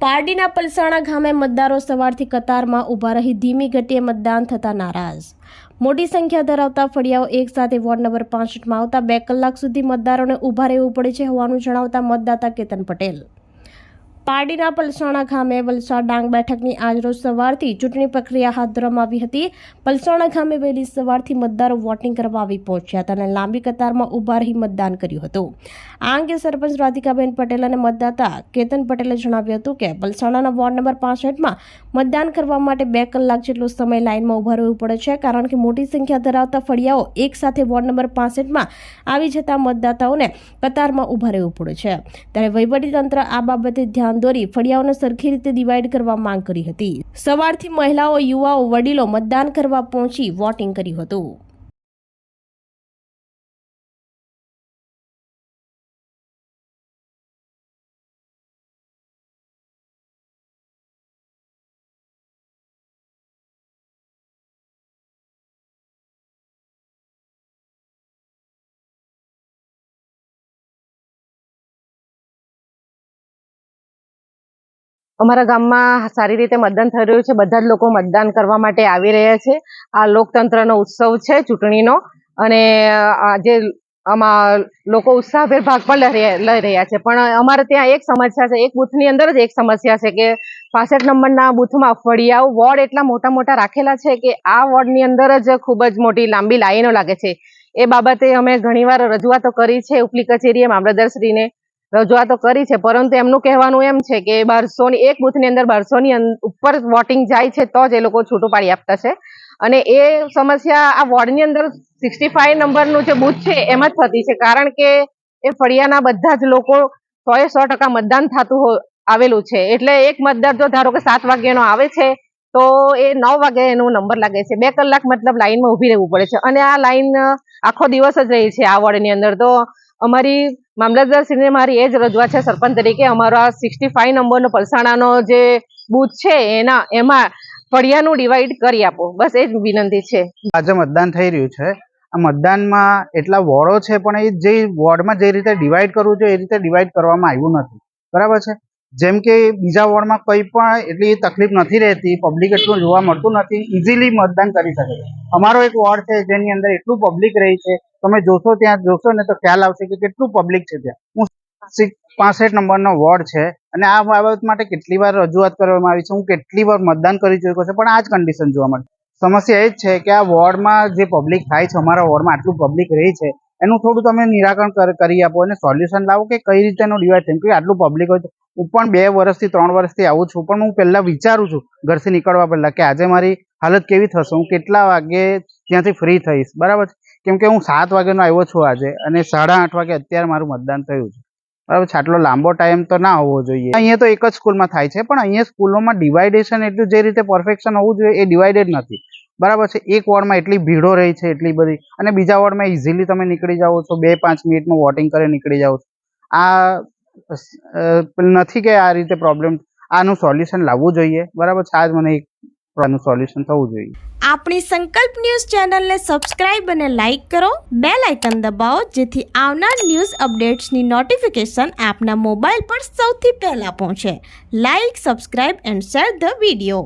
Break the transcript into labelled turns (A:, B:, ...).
A: પારડીના પલસાણા ગામે મતદારો સવારથી કતારમાં ઊભા રહી ધીમી ગતિએ મતદાન થતા નારાજ। મોટી સંખ્યા ધરાવતા ફળિયાઓ એક સાથે વોર્ડ નંબર 65માં આવતા 2 કલાક સુધી મતદારોને ઊભા રહેવું પડે છે હોવાનું જણાવતા મતદાતા કેતન પટેલ। પારડીના પલસાણા ગામે વલસાડ ડાંગ બેઠકની આજરોજ સવારથી ચૂંટણી પ્રક્રિયા હાથ ધરવામાં આવી હતી। પલસાણા ગામે વહેલી સવારથી મતદારો વોટિંગ કરવા આવી પહોંચ્યા હતા અને લાંબી કતારમાં ઊભા રહી મતદાન કર્યું હતું। આ અંગે સરપંચ રાધિકાબેન પટેલ અને મતદાતા કેતન પટેલે જણાવ્યું હતું કે પલસાણાના વોર્ડ નંબર 65માં મતદાન કરવા માટે 2 કલાક જેટલો સમય લાઇનમાં ઊભા રહેવું પડે છે, કારણ કે મોટી સંખ્યા ધરાવતા ફળિયાઓ એક સાથે વોર્ડ નંબર 65માં આવી જતા મતદાતાઓને કતારમાં ઊભા રહેવું પડે છે। ત્યારે વહીવટીતંત્ર આ બાબતે ધ્યાન દોરી ફળિયાઓને સરખી રીતે ડિવાઈડ કરવા માંગ કરી હતી। સવારથી મહિલાઓ, યુવાઓ, વડીલો મતદાન કરવા પહોંચી વોટિંગ કર્યું હતું।
B: અમારા ગામમાં સારી રીતે મતદાન થઈ રહ્યું છે। બધા જ લોકો મતદાન કરવા માટે આવી રહ્યા છે। આ લોકતંત્રનો ઉત્સવ છે ચૂંટણીનો, અને આજે આમાં લોકો ઉત્સાહભેર ભાગ પણ લઈ રહ્યા છે। પણ અમારે ત્યાં એક સમસ્યા છે, એક બૂથની અંદર જ એક સમસ્યા છે કે 65 નંબરના બૂથમાં ફળિયાઓ વોર્ડ એટલા મોટા મોટા રાખેલા છે કે આ વોર્ડની અંદર જ ખૂબ જ મોટી લાંબી લાઈનો લાગે છે। એ બાબતે અમે ઘણીવાર રજૂઆતો કરી છે, ઉપલી કચેરીએ મામલતદારશ્રીને રજૂઆતો કરી છે, પરંતુ એમનું કહેવાનું એમ છે કે 1200 એક બૂથની અંદર 1200 ઉપર વોટિંગ જાય છે તો જ એ લોકો છૂટું પાડી આપતા છે। અને એ સમસ્યા આ વોર્ડની અંદર 65 નંબરનું જે બૂથ છે એમ જ થતી છે, કારણ કે એ ફળિયાના બધા જ લોકો 100% મતદાન થતું આવેલું છે। એટલે એક મતદાર જો ધારો કે 7 વાગ્યાનો આવે છે તો એ 9 વાગે એનો નંબર લાગે છે। 2 કલાક મતલબ લાઈનમાં ઊભી રહેવું પડે છે, અને આ લાઈન આખો દિવસ જ રહી છે આ વોર્ડની અંદર। તો અમારી મામલતદારશ્રીને મારી એ જ રજૂઆત છે સરપંચ તરીકે, અમારો આ 65 નંબરનો પલસાણાનો જે બૂથ છે એમાં ફળિયાનું ડિવાઈડ કરી આપો, બસ એ જ વિનંતી છે।
C: આજે મતદાન થઈ રહ્યું છે। આ મતદાનમાં એટલા વોર્ડો છે, પણ એ જે વોર્ડમાં જે રીતે ડિવાઈડ કરવું જોઈએ એ રીતે ડિવાઈડ કરવામાં આવ્યું નથી, બરાબર છે। જેમ કે બીજા વોર્ડમાં કંઈ પણ એટલી તકલીફ નથી રહેતી, પબ્લિક એટલું જોવા મળતું નથી, ઇઝીલી મતદાન કરી શકે છે। અમારો એક વોર્ડ છે જેની અંદર એટલું પબ્લિક રહી છે, તમે જોશો ત્યાં જોશો ને તો ખ્યાલ આવશે કે કેટલું પબ્લિક છે ત્યાં। હું 65 નંબરનો વોર્ડ છે, અને આ બાબત માટે કેટલી વાર રજૂઆત કરવામાં આવી છે, હું કેટલી વાર મતદાન કરી ચૂક્યો છે, પણ આ જ કન્ડિશન જોવા મળે। સમસ્યા એ જ છે કે આ વોર્ડમાં જે પબ્લિક થાય છે, અમારા વોર્ડમાં આટલું પબ્લિક રહી છે, એનું થોડું તમે નિરાકરણ કરી આપો અને સોલ્યુશન લાવો કે કઈ રીતે એનું ડિવાઈડ થાય। કે આટલું પબ્લિક હોય તો હું પણ 2 વર્ષથી 3 વર્ષથી આવું છું, પણ હું પહેલાં વિચારું છું ઘરથી નીકળવા પહેલાં કે આજે મારી હાલત કેવી થશે, હું કેટલા વાગે ત્યાંથી ફ્રી થઈશ, બરાબર છે। કેમ કે હું 7 વાગ્યાનો આવ્યો છું આજે, અને 8:30 વાગે અત્યારે મારું મતદાન થયું છે, બરાબર છે। આટલો લાંબો ટાઈમ તો ના હોવો જોઈએ। અહીંયા તો એક જ સ્કૂલમાં થાય છે, પણ અહીંયા સ્કૂલોમાં ડિવાઇડેશન એટલું જે રીતે પરફેક્શન હોવું જોઈએ એ ડિવાઇડેડ નથી, બરાબર છે। એક વોર્ડમાં એટલી ભીડો રહી છે એટલી બધી, અને બીજા વોર્ડમાં ઇઝીલી તમે નીકળી જાઓ છો, 2-5 મિનિટમાં વોટિંગ કરી નીકળી જાઓ છો। આ નથી કે આ રીતે પ્રોબ્લેમ, આનું સોલ્યુશન લાવવું જોઈએ, બરાબર છે। આ જ મને એક આનું સોલ્યુશન થવું જોઈએ।
A: આપણી સંકલ્પ ન્યૂઝ ચેનલને સબસ્ક્રાઇબ અને લાઇક કરો, બેલ આઇકન દબાવો, જેથી આવનાર ન્યૂઝ અપડેટ્સની નોટિફિકેશન આપના મોબાઈલ પર સૌથી પહેલા પહોંચે। Like, subscribe and share the video.